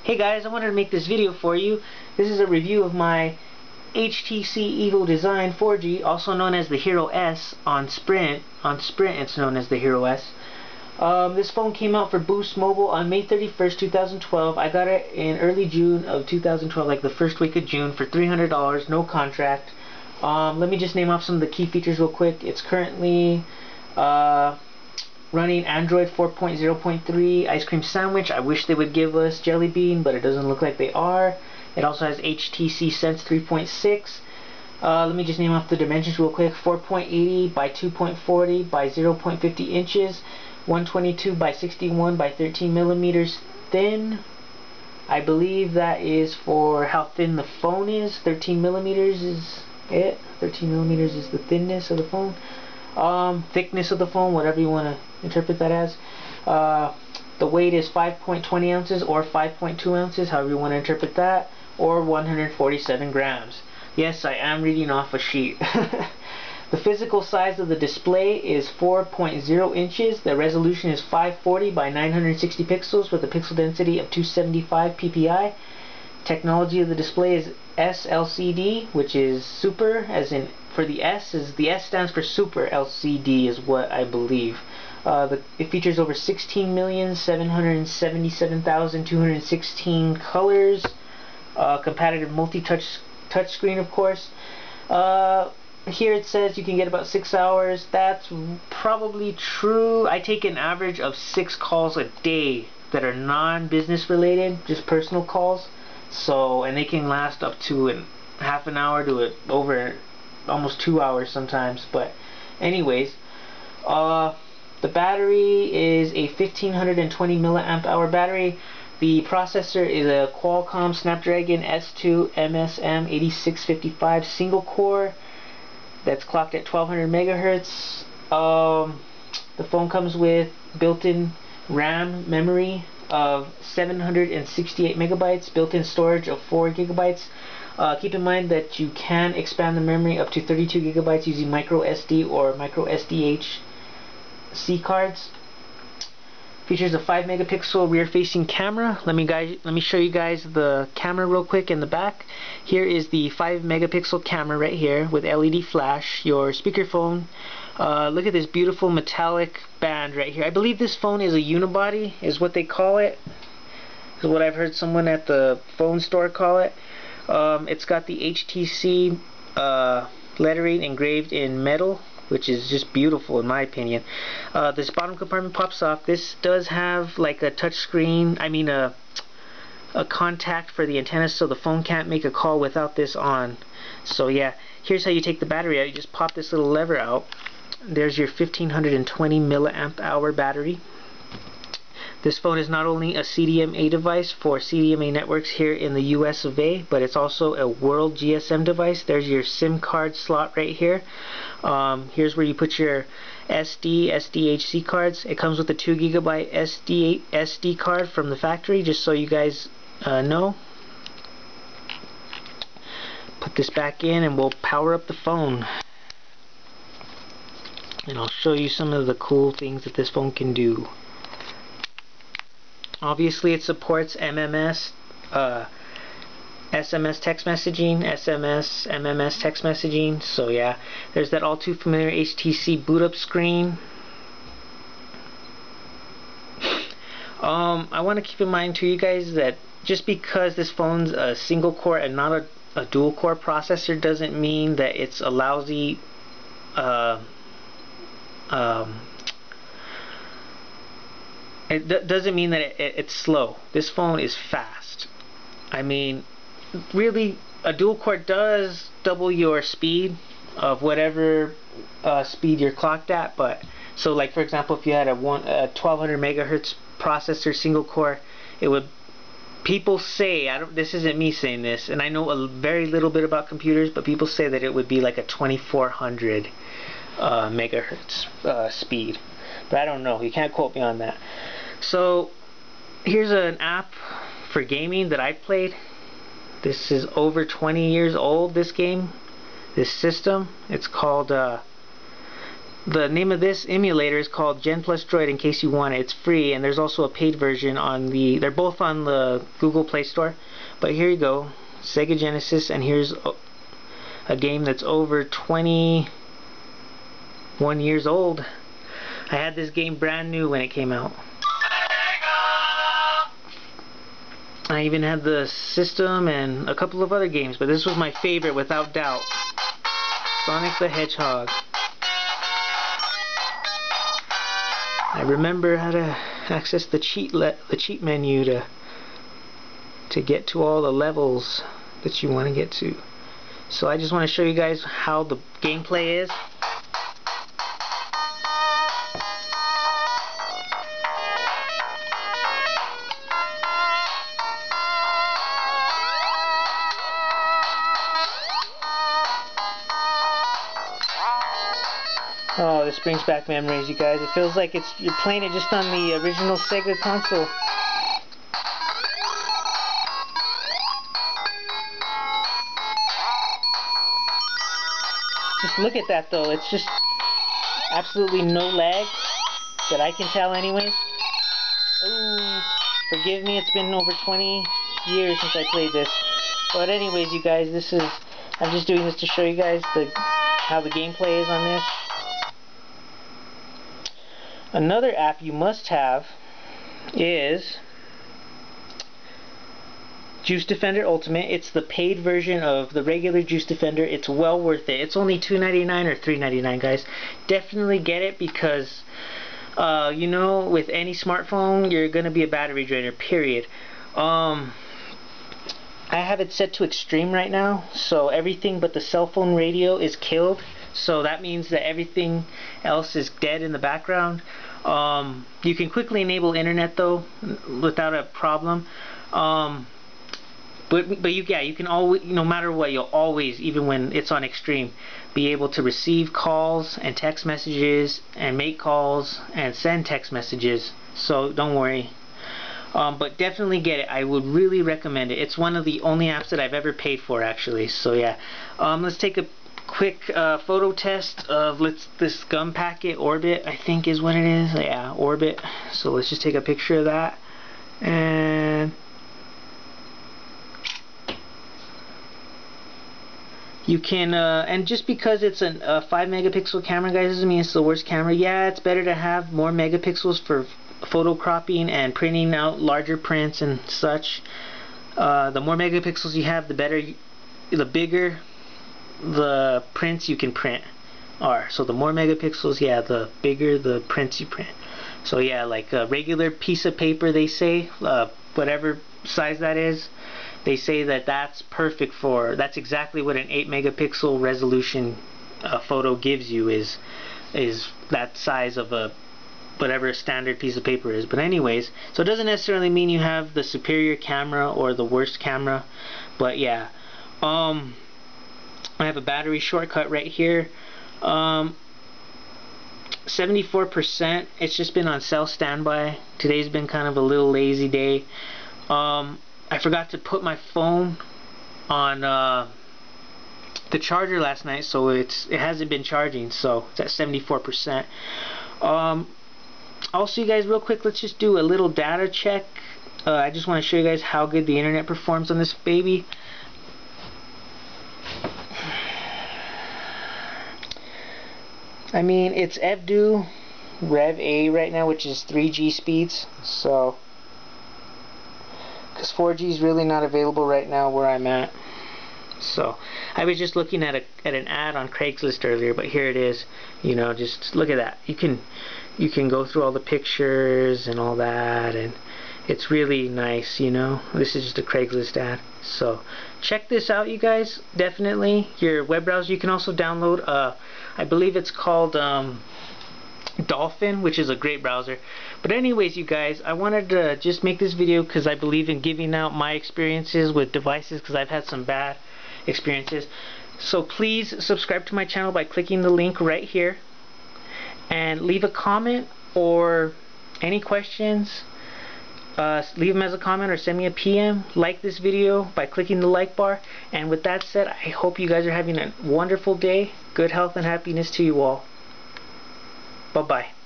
Hey guys, I wanted to make this video for you. This is a review of my HTC EVO Design 4G, also known as the Hero S on Sprint. On Sprint it's known as the Hero S. This phone came out for Boost Mobile on May 31st, 2012. I got it in early June of 2012, like the first week of June, for $300, no contract. Let me just name off some of the key features real quick. It's currently running Android 4.0.3 Ice Cream Sandwich. I wish they would give us Jelly Bean, but it doesn't look like they are. It also has HTC Sense 3.6. Let me just name off the dimensions real quick. 4.80 by 2.40 by 0.50 inches. 122 by 61 by 13 millimeters thin. I believe that is for how thin the phone is. 13 millimeters is it. 13 millimeters is the thinness of the phone. Thickness of the phone, whatever you want to interpret that as. The weight is 5.20 ounces or 5.2 ounces, however you want to interpret that, or 147 grams. Yes, I am reading off a sheet. The physical size of the display is 4.0 inches. The resolution is 540 by 960 pixels with a pixel density of 275 ppi. Technology of the display is SLCD, which is super, as in for the S stands for Super LCD is what I believe. It features over 16,777,216 colors. Compatible multi-touch touchscreen, of course. Here it says you can get about 6 hours. That's probably true. I take an average of 6 calls a day that are non-business related, just personal calls. So, and they can last up to half an hour to over almost 2 hours sometimes. But anyways, the battery is a 1520 milliamp hour battery. The processor is a Qualcomm Snapdragon S2 MSM 8655 single core that's clocked at 1200 megahertz. The phone comes with built-in RAM memory of 768 megabytes, built-in storage of 4 gigabytes. Keep in mind that you can expand the memory up to 32 gigabytes using micro SD or micro SDHC cards. Features a 5 megapixel rear-facing camera. Let me show you guys the camera real quick in the back. Here is the 5 megapixel camera right here with LED flash. Your speakerphone. Look at this beautiful metallic band right here. I believe this phone is a unibody, is what they call it. Is what I've heard someone at the phone store call it. It's got the HTC lettering engraved in metal, which is just beautiful in my opinion. This bottom compartment pops off. This does have like a touch screen, I mean a contact for the antenna, so the phone can't make a call without this on. So yeah, here's how you take the battery out. You just pop this little lever out. There's your 1520 milliamp hour battery. This phone is not only a CDMA device for CDMA networks here in the US of A, but it's also a world GSM device. There's your SIM card slot right here. Here's where you put your SDHC cards. It comes with a 2 gigabyte SD card from the factory, just so you guys know. Put this back in and we'll power up the phone. And I'll show you some of the cool things that this phone can do. Obviously it supports MMS, SMS text messaging, SMS, MMS text messaging. So yeah, there's that all too familiar HTC boot up screen. I want to keep in mind to you guys that just because this phone's a single core and not a dual core processor doesn't mean that it's a lousy it doesn't mean that it's slow. This phone is fast. I mean, really, a dual core does double your speed of whatever speed you're clocked at. But so, like for example, if you had a 1200 megahertz processor single core, it would. People say, this isn't me saying this, and I know a very little bit about computers, but people say that it would be like a 2400 megahertz speed. But I don't know. You can't quote me on that. So here's an app for gaming that I played. This is over 20 years old, this game, this system. It's called The name of this emulator is called Gen Plus Droid, in case you want it. It's free, and there's also a paid version on the... They're both on the Google Play Store. But here you go, Sega Genesis, and here's a game that's over 21 years old. I had this game brand new when it came out. I even had the system and a couple of other games, but this was my favorite without doubt. Sonic the Hedgehog. I remember how to access the cheat menu to get to all the levels that you want to get to. So I just want to show you guys how the gameplay is. Oh, this brings back memories, you guys. It feels like you're playing it just on the original Sega console. Just look at that, though. It's just absolutely no lag that I can tell anyways. Oh, forgive me, it's been over 20 years since I played this. But anyways, you guys, I'm just doing this to show you guys how the gameplay is on this. Another app you must have is Juice Defender Ultimate. It's the paid version of the regular Juice Defender. It's well worth it. It's only $2.99 or $3.99, guys. Definitely get it because you know, with any smartphone you're gonna be a battery drainer, period. I have it set to extreme right now, so everything but the cell phone radio is killed. So that means that everything else is dead in the background. You can quickly enable internet though without a problem. But you can always, no matter what, you'll always, even when it's on extreme, be able to receive calls and text messages and make calls and send text messages. So don't worry. But definitely get it. I would really recommend it. It's one of the only apps that I've ever paid for, actually. So yeah. Let's take a quick photo test of this gum packet. Orbit, I think is what it is. Yeah, Orbit. So let's just take a picture of that. And you can, and just because it's a 5 megapixel camera, guys, doesn't mean it's the worst camera. Yeah, it's better to have more megapixels for photo cropping and printing out larger prints and such. The more megapixels you have, the better, the bigger the prints you can print are. So the more megapixels, yeah, the bigger the prints you print. So yeah, like a regular piece of paper, they say, whatever size that is, they say that's perfect for, that's exactly what an 8 megapixel resolution photo gives you, is that size of a whatever a standard piece of paper is. But anyways, so it doesn't necessarily mean you have the superior camera or the worst camera, but yeah. I have a battery shortcut right here. 74%. It's just been on cell standby. Today's been kind of a little lazy day. I forgot to put my phone on the charger last night, so it hasn't been charging, so it's at 74%. Also, you guys, real quick, let's just do a little data check. I just want to show you guys how good the internet performs on this baby. I mean, it's EVDU Rev A right now, which is 3G speeds, so because 4G is really not available right now where I'm at. So I was just looking at an ad on Craigslist earlier, but here it is. You know, just look at that. You can go through all the pictures and all that, and it's really nice. You know, this is just a Craigslist ad. So check this out, you guys. Definitely your web browser. You can also download I believe it's called Dolphin, which is a great browser. But anyways, you guys, I wanted to just make this video because I believe in giving out my experiences with devices, because I've had some bad experiences. So please subscribe to my channel by clicking the link right here, and leave a comment or any questions. Leave them as a comment or send me a PM. Like this video by clicking the like bar. And with that said, I hope you guys are having a wonderful day. Good health and happiness to you all. Bye-bye.